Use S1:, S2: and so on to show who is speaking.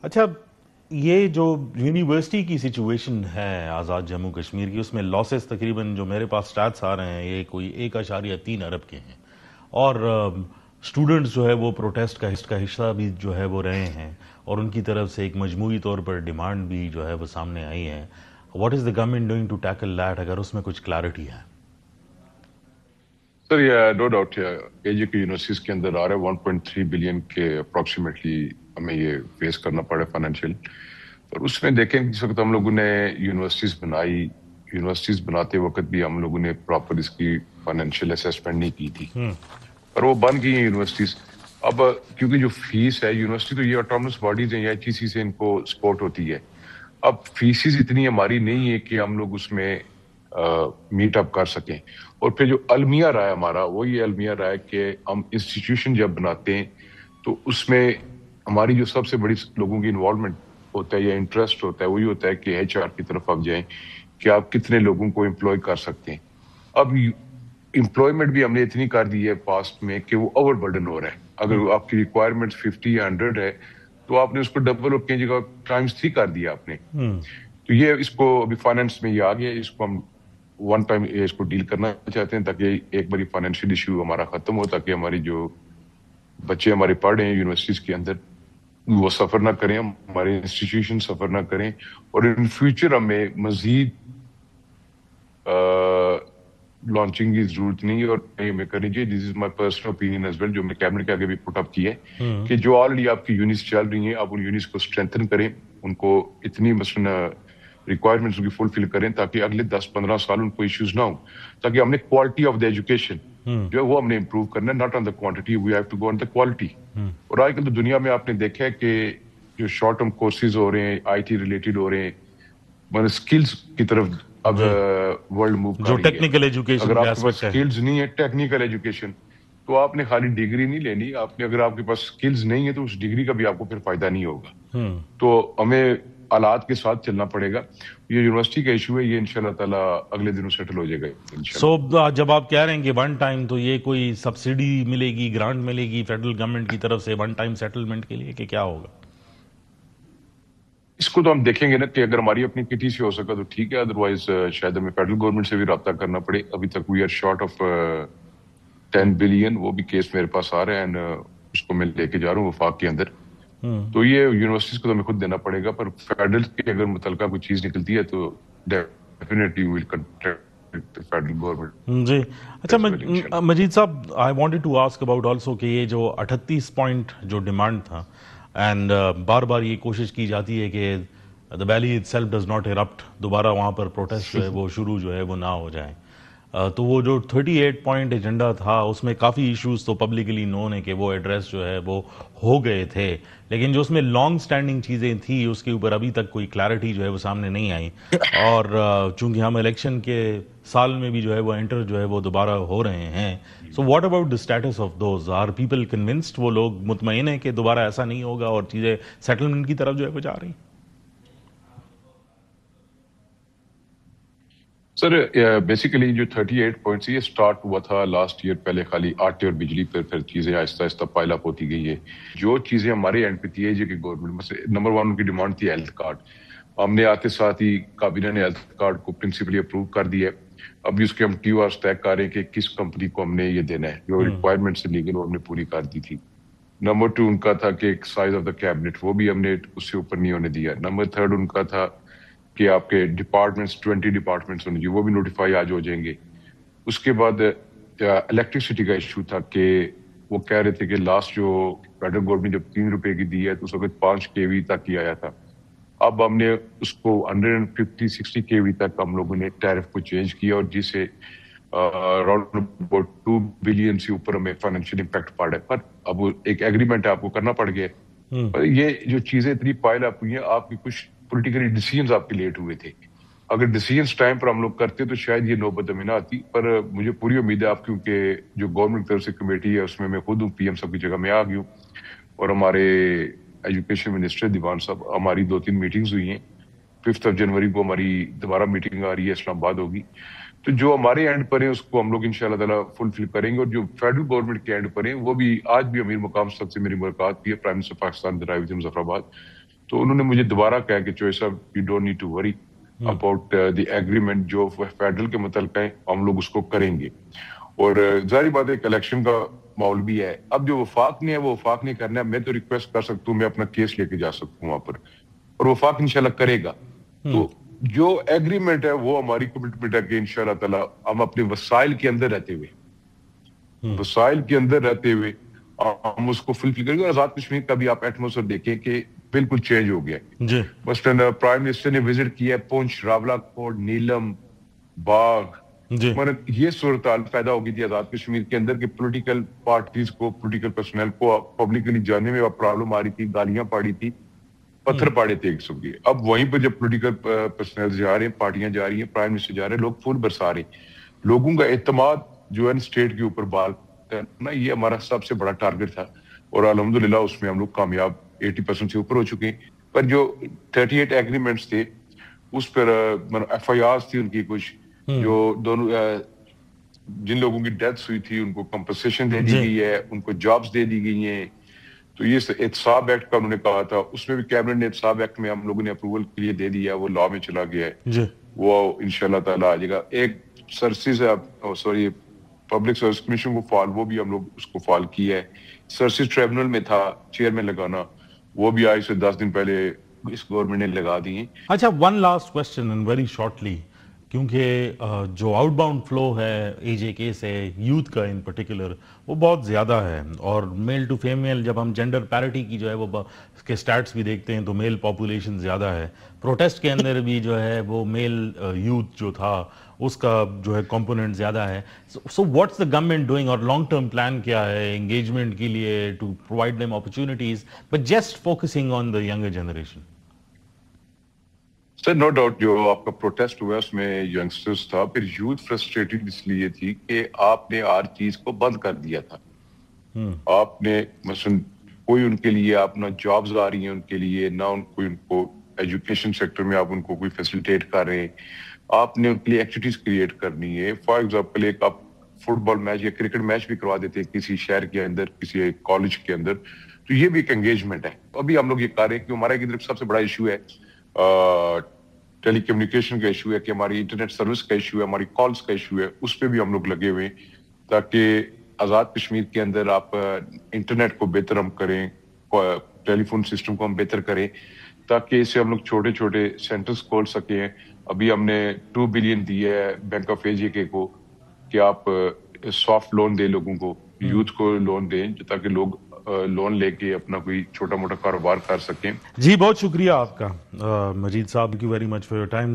S1: اچھا، یہ جو یونیورسٹی کی سچویشن ہے آزاد جموں کشمیر کی، اس میں لاسز تقریباً جو میرے پاس سٹیٹس آ رہے ہیں یہ کوئی 1.3 ارب کے ہیں، اور اسٹوڈنٹس جو ہے وہ پروٹیسٹ کا حصہ بھی جو ہے وہ رہے ہیں، اور ان کی طرف سے ایک مجموعی طور پر ڈیمانڈ بھی جو ہے وہ سامنے آئی ہے. What is the government doing to tackle that, اگر اس میں کچھ کلیئرٹی ہے؟
S2: سر یہ نو ڈاؤٹ اے جے کے یونیورسٹیز کے اندر آ رہا ہے 1.3 بلین کے اپروکسیمیٹلی ہمیں یہ فیس کرنا پڑے فائنینشیل. اور اس میں دیکھیں جس وقت ہم لوگوں نے یونیورسٹیز بناتے وقت بھی ہم لوگوں نے پراپر اس کی فائنینشیل اسیسمنٹ نہیں کی تھی، پر وہ بن گئی ہیں یونیورسٹیز. اب کیونکہ جو فیس ہے یونیورسٹی تو یہ آٹونومس باڈیز ہیں، ایچ ای سی سے ان کو سپورٹ ہوتی ہے. اب فیسز اتنی ہماری نہیں ہے کہ ہم لوگ اس میں میٹ اپ کر سکیں. اور پھر جو المیہ رہا ہے ہمارا، وہ یہ المیہ رہا ہے کہ ہم انسٹیٹیوشن جب بناتے ہیں تو اس میں ہماری جو سب سے بڑی لوگوں کی انوالومنٹ ہوتا ہے یا انٹرسٹ ہوتا ہے وہی ہوتا ہے کہ ایچ آر کی طرف آپ جائیں کہ آپ کتنے لوگوں کو امپلوائے کر سکتے ہیں. اب امپلائمنٹ بھی ہم نے اتنی کر دی ہے پاسٹ میں کہ وہ اوور برڈن ہو رہا ہے. اگر آپ کی ریکوائرمنٹ 50 یا 100 ہے تو آپ نے اس کو ڈبل اور کئی جگہ ٹائمز 3 کر دیا آپ نے. تو یہ اس کو ابھی فائنینس میں یہ آ گیا، اس کو ہم ون ٹائم اس کو ڈیل کرنا چاہتے ہیں تاکہ ایک باری فائنینشیل ایشو ہمارا ختم ہو، تاکہ ہماری جو بچے ہمارے پڑھ رہے ہیں یونیورسٹیز کے اندر وہ سفر نہ کریں، ہمارے انسٹیٹیوشن سفر نہ کریں، اور ان فیوچر ہمیں مزید لانچنگ کی ضرورت نہیں ہے اور ہمیں کرنی چاہیے. This is my personal opinion as well, جو میں کیبنٹ کے آگے بھی پٹ اپ کی ہے کہ جو آلریڈی آپ کی یونٹس چل رہی ہیں آپ ان یونٹس کو اسٹرینتھن کریں، ان کو اتنی مثلاً ریکوائرمنٹس کی فلفل کریں تاکہ اگلے 10-15 سال ان کو ایشوز نہ ہوں، تاکہ ہم نے کوالٹی آف دا ایجوکیشن جو ہے وہ ہم نے امپروو کرنا ہے، not on the quantity, we have to go on the quality. اور آج کل تو دنیا میں آپ نے دیکھا ہے کہ جو شارٹ ٹرم کورسز ہو رہے ہیں آئی ٹی ریلیٹڈ ہو رہے ہیں، مطلب اسکلز کی طرف اب ورلڈ موو کر
S1: جو
S2: رہی ہے.
S1: ٹیکنیکل ایجوکیشن
S2: اگر
S1: کے
S2: آپ کے پاس
S1: ایسپیکٹ ہے.
S2: اسکلز نہیں ہے ٹیکنیکل ایجوکیشن تو آپ نے خالی ڈگری نہیں لینی، آپ نے اگر آپ کے پاس اسکلز نہیں ہے تو اس ڈگری کا بھی آپ کو پھر فائدہ نہیں ہوگا. تو ہمیں حالات کے ساتھ چلنا پڑے گا. یہ یونیورسٹی کا ایشو ہے، یہ انشاءاللہ تعالیٰ اگلے دنوں سیٹل ہو جائے گا انشاءاللہ.
S1: جب آپ کہہ رہے ہیں کہ ون ٹائم، تو یہ کوئی سبسڈی ملے گی، گرانٹ ملے گی فیڈرل گورنمنٹ کی طرف سے ون ٹائم سیٹلمنٹ کے لیے، کہ کیا ہوگا؟
S2: اس کو تو ہم دیکھیں گے نا کہ اگر ہماری اپنی کٹی سے ہو سکا تو ٹھیک ہے، ادروائز شاید ہمیں فیڈرل گورنمنٹ سے بھی رابطہ کرنا پڑے. ابھی تک we are short of 10 billion, وہ بھی کیس میرے پاس آ رہا ہے اینڈ اس کو میں لے کے جا رہا ہوں وفاق کے اندر. تو یہ یونیورسٹیز کو تو ہمیں خود دینا پڑے گا، پر فیڈرل کی اگر متعلقہ کوئی چیز نکلتی ہے تو definitely we will contact federal government.
S1: جی. اچھا مجید صاحب، I wanted to ask about also کہ یہ جو 38 پوائنٹ جو ڈیمانڈ تھا، اینڈ بار بار یہ کوشش کی جاتی ہے کہ the valley itself does not erupt, دوبارہ وہاں پر پروٹیسٹ جو ہے وہ شروع جو ہے وہ نہ ہو جائے. تو وہ جو 38 پوائنٹ ایجنڈا تھا اس میں کافی ایشوز تو پبلکلی نون ہے کہ وہ ایڈریس جو ہے وہ ہو گئے تھے، لیکن جو اس میں لانگ سٹینڈنگ چیزیں تھیں اس کے اوپر ابھی تک کوئی کلیئرٹی جو ہے وہ سامنے نہیں آئی. اور چونکہ ہم الیکشن کے سال میں بھی جو ہے وہ انٹر جو ہے وہ دوبارہ ہو رہے ہیں، so what about the status of those? Are people convinced? وہ لوگ مطمئن ہیں کہ دوبارہ ایسا نہیں ہوگا اور چیزیں سیٹلمنٹ کی طرف جو ہے وہ جا رہی ہیں؟
S2: سر بیسیکلی جو 38 پوائنٹس یہ سٹارٹ ہوا تھا لاسٹ ایئر، پہلے خالی آٹے اور بجلی پھر چیزیں آہستہ آہستہ پائل اپ ہوتی گئی ہے. جو چیزیں ہمارے اینڈ پہ تھی ہے کہ گورنمنٹ نمبر 1 ان کی ڈیمانڈ تھی ہیلتھ کارڈ. ہم نے آتے ساتھ ہی کابینہ نے ہیلتھ کارڈ کو پرنسپلی اپروو کر دیا ہے. اب اس کے ہم ٹیو آرز طے کر رہے ہیں کہ کس کمپنی کو ہم نے یہ دینا ہے، جو ریکوائرمنٹس لیگل وہ ہم نے پوری کر دی تھی. نمبر 2 ان کا تھا کہ سائز آف دا کیبنٹ، وہ بھی ہم نے اس سے اوپر نہیں ہونے دیا. نمبر 3 ان کا تھا کہ آپ کے ڈپارٹمنٹس 20 ڈپارٹمنٹس ہونے چاہیے، وہ بھی نوٹیفائی آج ہو جائیں گے. اس کے بعد الیکٹریسٹی کا ایشو تھا کہ وہ کہہ رہے تھے کہ لاسٹ جو فیڈرل گورنمنٹ جب 3 روپے کی دی ہے تو اس وقت 5 kV تک ہی آیا تھا. اب ہم نے اس کو 150-60 kV تک ہم لوگوں نے ٹیرف کو چینج کیا، اور جس سے اراؤنڈ اباؤٹ 2 بلین سے اوپر ہمیں فائنینشیل امپیکٹ پڑا ہے. پر اب ایک ایگریمنٹ آپ کو کرنا پڑ گیا. پر یہ جو چیزیں اتنی پائل اپ ہوئی ہیں، آپ کی کچھ پولیٹیکلی ڈیسیژنز آپ کے لیٹ ہوئے تھے. اگر ڈیسیژنز ٹائم پر ہم لوگ کرتے تو شاید یہ نوبت ہمیں نہ آتی. پر مجھے پوری امید ہے آپ کیونکہ جو گورنمنٹ طرف سے کمیٹی ہے اس میں خود ہوں، پی ایم صاحب کی جگہ میں آ گئی ہوں، اور ہمارے ایجوکیشن منسٹر دیوان صاحب، ہماری 2-3 میٹنگز ہوئی ہیں. 5 جنوری کو ہماری دوبارہ میٹنگ آ رہی ہے، اسلام آباد ہوگی. تو جو ہمارے اینڈ پر ہے اس کو ہم لوگ انشاءاللہ تعالیٰ فلفل کریں گے، اور جو فیڈرل گورنمنٹ کے اینڈ پر ہیں وہ بھی آج بھی امیر مقام صاحب سے میری ملاقات کی ہے، prime minister Pakistan drive Muzaffarabad. تو انہوں نے مجھے دوبارہ کہا کہ چوہے صاحب you don't need to worry about the agreement جو فیڈرل کے متعلق ہے ہم لوگ اس کو کریں گے. اور ظاہری بات ہے الیکشن کا ماحول بھی ہے. اب جو وفاق نہیں ہے وہ وفاق نہیں کرنا ہے. میں تو ریکویسٹ کر سکتا ہوں, میں اپنا کیس لے کے جا سکتا ہوں وہاں پر, اور وفاق انشاءاللہ کرے گا. تو جو ایگریمنٹ ہے وہ ہماری کمٹمنٹ ہے کہ انشاءاللہ تعالی ہم اپنے وسائل کے اندر رہتے ہوئے ہم اس کو فلفل کریں گے. اور آزاد کشمیر کا بھی آپ ایٹماسفیئر دیکھیں کہ بالکل چینج ہو گیا ہے. مثلاً پرائم منسٹر نے وزٹ کیا ہے پونچھ, راولا کوٹ, نیلم, باغ. یہ صورتحال پیدا ہو گئی تھی آزاد کشمیر کے اندر کہ پولیٹیکل پارٹیز کو, پولیٹیکل پرسنل کو پبلکلی جانے میں پرابلم آ رہی تھی, گالیاں پاڑی تھی, پتھر پاڑے تھے ایک قسم کے. اب وہیں پہ جب پولیٹیکل پرسنل جا رہے ہیں, پارٹیاں جا رہی ہیں, پرائم منسٹر جا رہے ہیں, لوگ پھول برسا رہے ہیں. لوگوں کا اعتماد جو ہے اسٹیٹ کے اوپر بال نا, یہ ہمارا سب سے بڑا ٹارگٹ تھا, اور الحمدللہ اس میں ہم لوگ کامیاب 80% سے اوپر ہو چکے ہیں. پر جو 38 ایگریمنٹس تھے اس پر ایف آئی آرز تھی ان کی کچھ, جو دونوں جن لوگوں کی ڈیتھس ہوئی تھی ان کو کمپنسیشن دے دی گئی ہے, ان کو جابز دے دی گئی ہیں. تو یہ احتساب ایکٹ کا انہوں نے کہا تھا, اس میں بھی کیبنٹ نے احتساب ایکٹ میں ہم لوگوں نے اپروول کے لیے دے دیا, وہ لا میں چلا گیا ہے, وہ انشاءاللہ تعالی آ جائے گا. ایک سرسز پبلک سروس کمیشن کو فعال, وہ بھی ہم لوگ اس کو فعال کیا ہے. سرسز ٹریبونل میں تھا چیئرمین لگانا, وہ بھی آج سے 10 دن پہلے اس گورنمنٹ نے لگا دی ہیں.
S1: اچھا, one last question and very shortly, کیونکہ جو آؤٹ باؤنڈ فلو ہے اے جے کے سے یوتھ کا ان پرٹیکولر وہ بہت زیادہ ہے, اور میل ٹو فیمیل جب ہم جینڈر پیرٹی کی جو ہے وہ کے سٹیٹس بھی دیکھتے ہیں تو میل پاپولیشن زیادہ ہے. پروٹیسٹ کے اندر بھی جو ہے وہ میل یوتھ جو تھا اس کا جو ہے کمپوننٹ زیادہ ہے. So what's the government doing, اور لانگ ٹرم پلان کیا ہے انگیجمنٹ کے لیے to provide them opportunities but just focusing on the younger generation?
S2: Sir no doubt جو آپ کا پروٹیسٹ ہوا اس میں ینگسٹرز تھا, پھر یوتھ فرسٹریٹڈ اس لیے تھی کہ آپ نے ہر چیز کو بند کر دیا تھا. آپ نے مثلا کوئی ان کے لیے آپ نہ جابز آ رہی ہیں ان کے لیے, نہ ان کو ایجوکیشن سیکٹر میں آپ ان کو کوئی فیسیلیٹیٹ کر رہے ہیں. آپ نے ان کے لیے ایکٹیویٹیز کریٹ کرنی ہے. فار ایگزامپل ایک آپ فٹ بال میچ یا کرکٹ میچ بھی کروا دیتے ہیں کسی شہر کے اندر, کسی کالج کے اندر, تو یہ بھی ایک انگیجمنٹ ہے. ابھی ہم لوگ یہ کر رہے ہیں کہ ہمارا ایک سب سے بڑا ایشو ہے ٹیلی کمیونیکیشن کا ایشو ہے, کہ ہماری انٹرنیٹ سروس کا ایشو ہے, ہماری کالز کا ایشو ہے, اس پہ بھی ہم لوگ لگے ہوئے ہیں تاکہ آزاد کشمیر کے اندر آپ انٹرنیٹ کو بہتر ہم کریں, ٹیلی فون سسٹم کو ہم بہتر کریں, تاکہ اس سے ہم لوگ چھوٹے چھوٹے سینٹرز کھول سکیں. ابھی ہم نے 2 بلین دی ہے بینک آف اے جے کے کو کہ آپ سافٹ لون دیں لوگوں کو, یوتھ کو لون دیں تاکہ لوگ لون لے کے اپنا کوئی چھوٹا موٹا کاروبار کر سکیں.
S1: جی بہت شکریہ آپ کا مجید صاحب, thank you very much for your time.